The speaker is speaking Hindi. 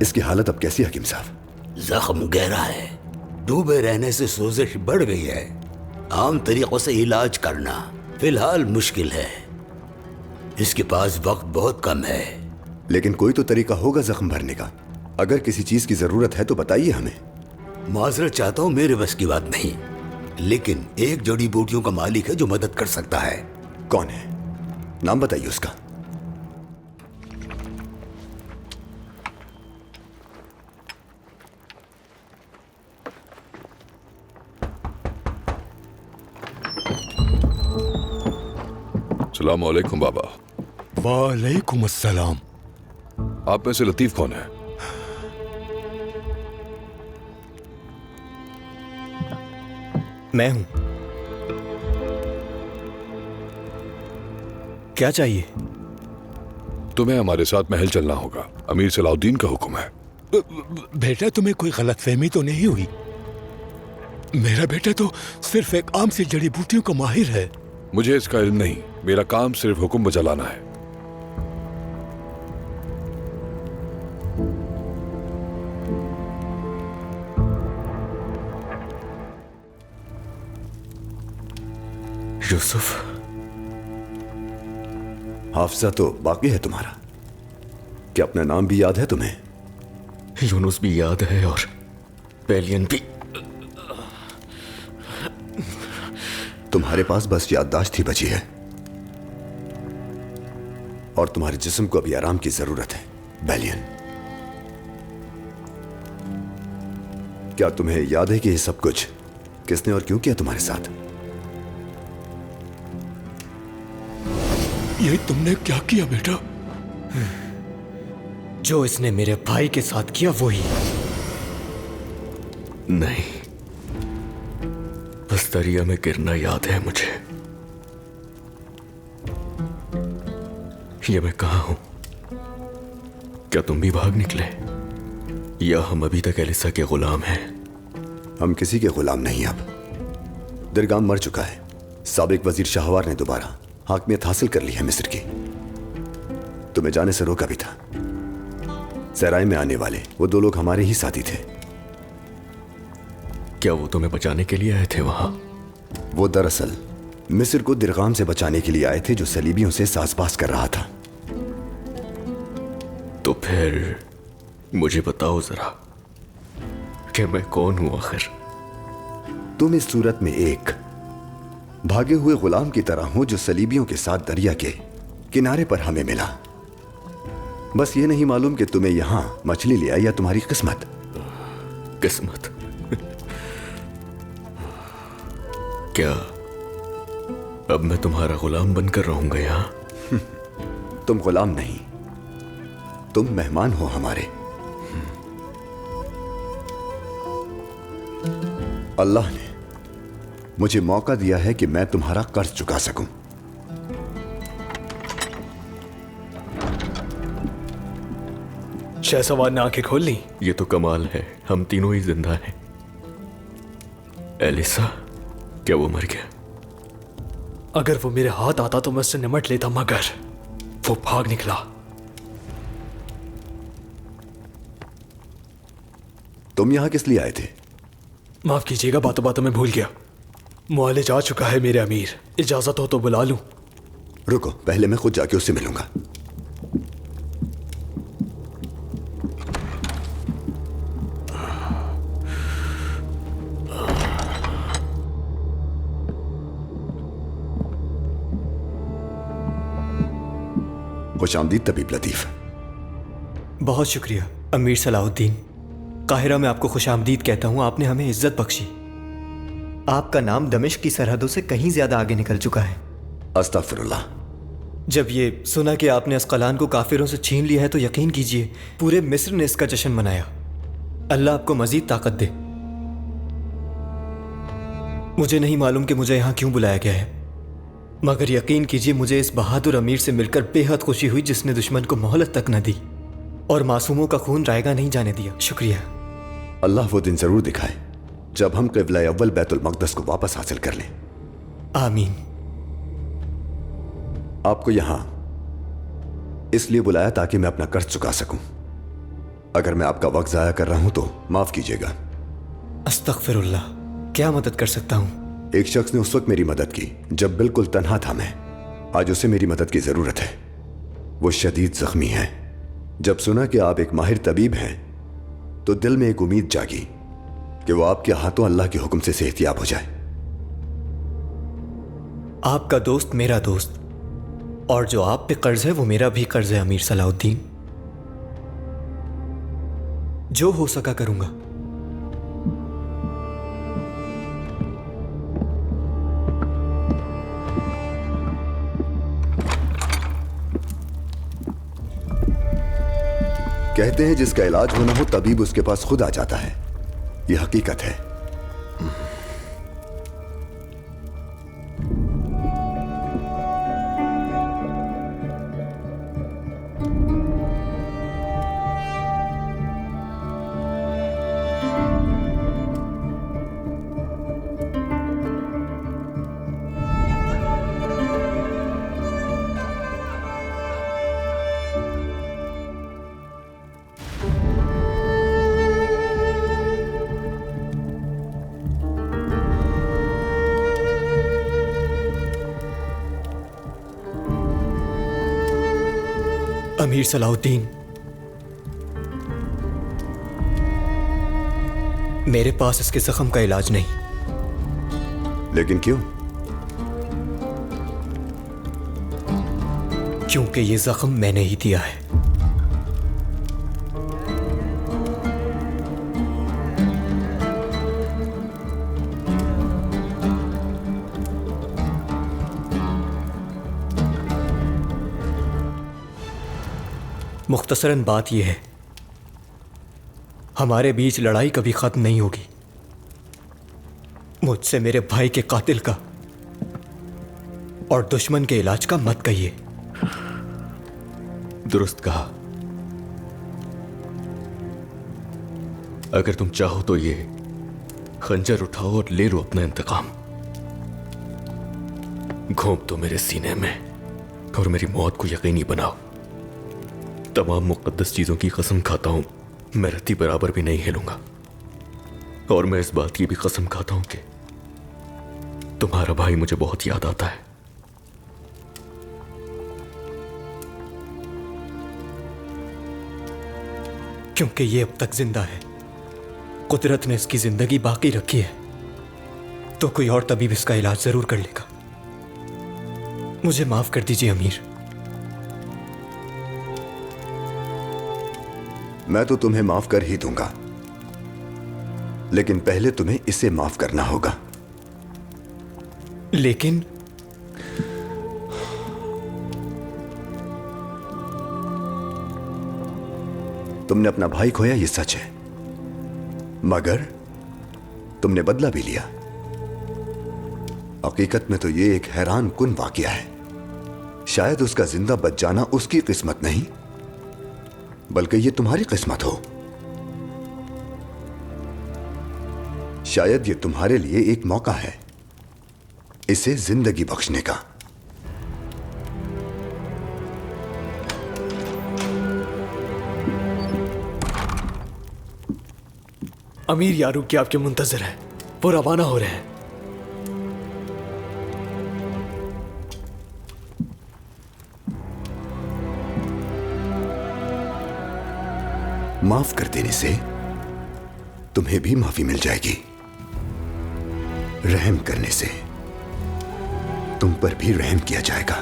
इसकी हालत अब कैसी है हकीम साहब? जख्म गहरा है, डूबे रहने से सोजिश बढ़ गई है। आम तरीकों से इलाज करना फिलहाल मुश्किल है, इसके पास वक्त बहुत कम है। लेकिन कोई तो तरीका होगा जख्म भरने का। अगर किसी चीज की जरूरत है तो बताइए हमें। माजरत चाहता हूँ, मेरे बस की बात नहीं, लेकिन एक जड़ी बूटियों का मालिक है जो मदद कर सकता है। कौन है? नाम बताइए उसका। अस्सलाम वालेकुम बाबा। वालेकुम अस्सलाम। आप में से लतीफ कौन है? मैं हूं। क्या चाहिए? तुम्हें हमारे साथ महल चलना होगा, अमीर सलाउद्दीन का हुक्म है। बेटा, तुम्हें कोई गलतफहमी तो नहीं हुई? मेरा बेटा तो सिर्फ एक आम सी जड़ी बूटियों का माहिर है। मुझे इसका इल्म नहीं, मेरा काम सिर्फ हुक्म बजा लाना है। यूसुफ, हाफजा तो बाकी है तुम्हारा। क्या अपना नाम भी याद है तुम्हें? यूनुस भी याद है और बेलियन भी। तुम्हारे पास बस याददाश्त ही बची है और तुम्हारे जिस्म को अभी आराम की जरूरत है। बेलियन, क्या तुम्हें याद है कि ये सब कुछ किसने और क्यों किया तुम्हारे साथ? ये तुमने क्या किया बेटा? जो इसने मेरे भाई के साथ किया वही। नहीं, बस दरिया में गिरना याद है मुझे। ये मैं कहां हूं? क्या तुम भी भाग निकले या हम अभी तक एलिसा के गुलाम हैं? हम किसी के गुलाम नहीं। अब दिरगाम मर चुका है। साबिक वजीर शाहवार ने दोबारा हाकमियत हासिल कर ली है मिस्र की। तुम्हें जाने से रोका भी था। सराय में आने वाले वो दो लोग हमारे ही साथी थे। क्या वो तुम्हें बचाने के लिए आए थे वहां? वो दरअसल मिस्र को दिरगाम से बचाने के लिए आए थे जो सलीबियों से साजबाज कर रहा था। तो फिर मुझे बताओ जरा कि मैं कौन हूं आखिर? तुम इस सूरत में एक भागे हुए गुलाम की तरह हो जो सलीबियों के साथ दरिया के किनारे पर हमें मिला। बस ये नहीं मालूम कि तुम्हें यहां मछली ले आई या तुम्हारी किस्मत। किस्मत? क्या अब मैं तुम्हारा गुलाम बनकर रहूंगा यहां? तुम गुलाम नहीं, तुम मेहमान हो हमारे। अल्लाह ने मुझे मौका दिया है कि मैं तुम्हारा कर्ज चुका सकूं। शहसवार ने आंखें खोल ली। ये तो कमाल है, हम तीनों ही जिंदा हैं। एलिसा, क्या वो मर गया? अगर वो मेरे हाथ आता तो मैं उससे निमट लेता, मगर वो भाग निकला। तुम यहां किस लिए आए थे? माफ कीजिएगा, बातों बातों में भूल गया। मुआलिज आ चुका है मेरे अमीर, इजाजत हो तो बुला लूं? रुको, पहले मैं खुद जाके उससे मिलूंगा। खुशामदीद तबीब लतीफ। बहुत शुक्रिया अमीर सलाउद्दीन। काहिरा में आपको खुशामदीद कहता हूं, आपने हमें इज्जत बख्शी। आपका नाम दमिश्क की सरहदों से कहीं ज्यादा आगे निकल चुका है। अस्तगफिरुल्लाह। जब ये सुना कि आपने अस्कलान को काफिरों से छीन लिया है तो यकीन कीजिए पूरे मिस्र ने इसका जश्न मनाया। अल्लाह आपको मजीद ताकत दे। मुझे नहीं मालूम कि मुझे यहां क्यों बुलाया गया है, मगर यकीन कीजिए मुझे इस बहादुर अमीर से मिलकर बेहद खुशी हुई जिसने दुश्मन को मोहलत तक न दी और मासूमों का खून रायगा नहीं जाने दिया। शुक्रिया। अल्लाह वो दिन जरूर दिखाए जब हम क़िबला अव्वल बैतुल मक़दस को वापस हासिल कर लें। आमीन। आपको यहां इसलिए बुलाया ताकि मैं अपना कर्ज चुका सकूं। अगर मैं आपका वक्त जाया कर रहा हूं तो माफ कीजिएगा। अस्तगफिरुल्लाह, क्या मदद कर सकता हूं? एक शख्स ने उस वक्त मेरी मदद की जब बिल्कुल तन्हा था मैं। आज उसे मेरी मदद की जरूरत है। वो शदीद जख्मी है। जब सुना कि आप एक माहिर तबीब हैं तो दिल में एक उम्मीद जागी कि वो आपके हाथों अल्लाह के हुक्म से सेहतियाब हो जाए। आपका दोस्त मेरा दोस्त, और जो आप पे कर्ज है वो मेरा भी कर्ज है अमीर सलाउद्दीन। जो हो सका करूंगा। कहते हैं जिसका इलाज होना हो तबीब उसके पास खुद आ जाता है। यह हकीकत है। अमीर सलाउद्दीन, मेरे पास इसके जख्म का इलाज नहीं। लेकिन क्यों? क्योंकि ये जख्म मैंने ही दिया है। मुख्तसरन बात यह है, हमारे बीच लड़ाई कभी खत्म नहीं होगी। मुझसे मेरे भाई के कातिल का और दुश्मन के इलाज का मत कहिए। दुरुस्त कहा। अगर तुम चाहो तो ये खंजर उठाओ और ले लो अपना इंतकाम। घोंप दो मेरे सीने में और मेरी मौत को यकीनी बनाओ। तमाम मुकद्दस चीजों की कसम खाता हूं, मैं रत्ती बराबर भी नहीं हिलूंगा। और मैं इस बात की भी कसम खाता हूं कि तुम्हारा भाई मुझे बहुत याद आता है। क्योंकि ये अब तक जिंदा है, कुदरत ने इसकी जिंदगी बाकी रखी है, तो कोई और तबीब इसका इलाज जरूर कर लेगा। मुझे माफ कर दीजिए अमीर। मैं तो तुम्हें माफ कर ही दूंगा, लेकिन पहले तुम्हें इसे माफ करना होगा। लेकिन तुमने अपना भाई खोया, ये सच है, मगर तुमने बदला भी लिया। हकीकत में तो ये एक हैरान कुन वाकया है। शायद उसका जिंदा बच जाना उसकी किस्मत नहीं, बल्कि ये तुम्हारी किस्मत हो। शायद ये तुम्हारे लिए एक मौका है इसे जिंदगी बख्शने का। अमीर यारूक के आपके मुंतजर हैं, वो रवाना हो रहे हैं। माफ कर देने से तुम्हें भी माफी मिल जाएगी। रहम करने से तुम पर भी रहम किया जाएगा।